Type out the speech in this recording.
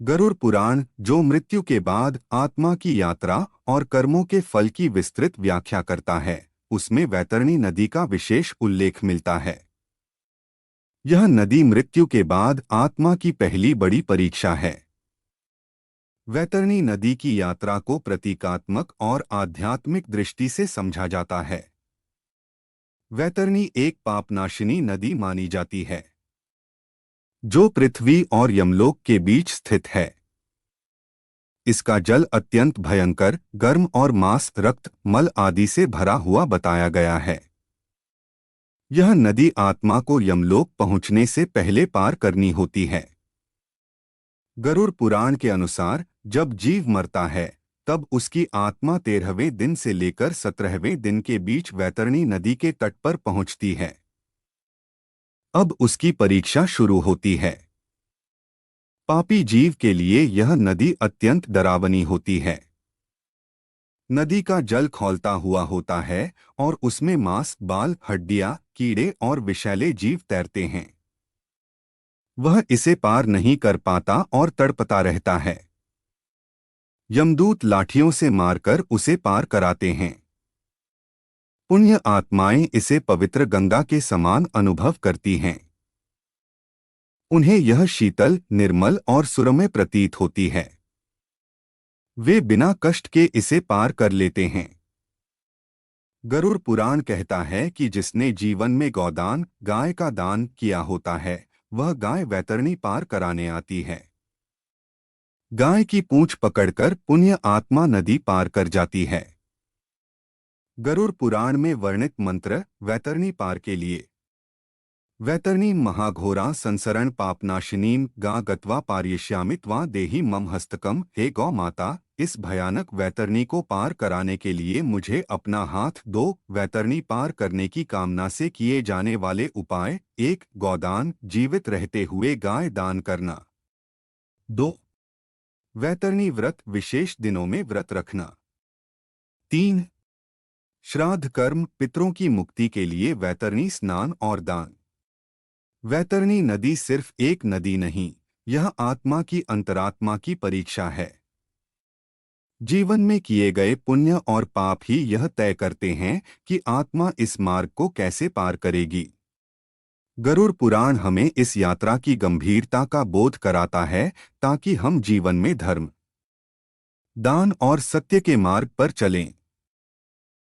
गरुड़ पुराण, जो मृत्यु के बाद आत्मा की यात्रा और कर्मों के फल की विस्तृत व्याख्या करता है, उसमें वैतरणी नदी का विशेष उल्लेख मिलता है। यह नदी मृत्यु के बाद आत्मा की पहली बड़ी परीक्षा है। वैतरणी नदी की यात्रा को प्रतीकात्मक और आध्यात्मिक दृष्टि से समझा जाता है। वैतरणी एक पापनाशिनी नदी मानी जाती है, जो पृथ्वी और यमलोक के बीच स्थित है। इसका जल अत्यंत भयंकर, गर्म और मांस, रक्त, मल आदि से भरा हुआ बताया गया है। यह नदी आत्मा को यमलोक पहुंचने से पहले पार करनी होती है। गरुड़ पुराण के अनुसार जब जीव मरता है, तब उसकी आत्मा 13वें दिन से लेकर 17वें दिन के बीच वैतरणी नदी के तट पर पहुंचती है। अब उसकी परीक्षा शुरू होती है। पापी जीव के लिए यह नदी अत्यंत डरावनी होती है। नदी का जल खौलता हुआ होता है और उसमें मांस, बाल, हड्डियां, कीड़े और विषैले जीव तैरते हैं। वह इसे पार नहीं कर पाता और तड़पता रहता है। यमदूत लाठियों से मारकर उसे पार कराते हैं। पुण्य आत्माएं इसे पवित्र गंगा के समान अनुभव करती हैं। उन्हें यह शीतल, निर्मल और सुरम्य प्रतीत होती है। वे बिना कष्ट के इसे पार कर लेते हैं। गरुड़ पुराण कहता है कि जिसने जीवन में गौदान, गाय का दान किया होता है, वह गाय वैतरणी पार कराने आती है। गाय की पूंछ पकड़कर पुण्य आत्मा नदी पार कर जाती है। गरुड़ पुराण में वर्णित मंत्र वैतरणी पार के लिए। वैतरणी महाघोरा संसरण पापनाशिनीम गा गत्वा पार्यश्यामि त्वा देहि मम हस्तकम। हे गौ माता, इस भयानक वैतरणी को पार कराने के लिए मुझे अपना हाथ दो। वैतरणी पार करने की कामना से किए जाने वाले उपाय: 1. गौदान, जीवित रहते हुए गाय दान करना। 2. वैतरणी व्रत, विशेष दिनों में व्रत रखना। 3. श्राद्ध कर्म, पितरों की मुक्ति के लिए वैतरणी स्नान और दान। वैतरणी नदी सिर्फ एक नदी नहीं, यह आत्मा की अंतरात्मा की परीक्षा है। जीवन में किए गए पुण्य और पाप ही यह तय करते हैं कि आत्मा इस मार्ग को कैसे पार करेगी। गरुड़ पुराण हमें इस यात्रा की गंभीरता का बोध कराता है, ताकि हम जीवन में धर्म, दान और सत्य के मार्ग पर चलें।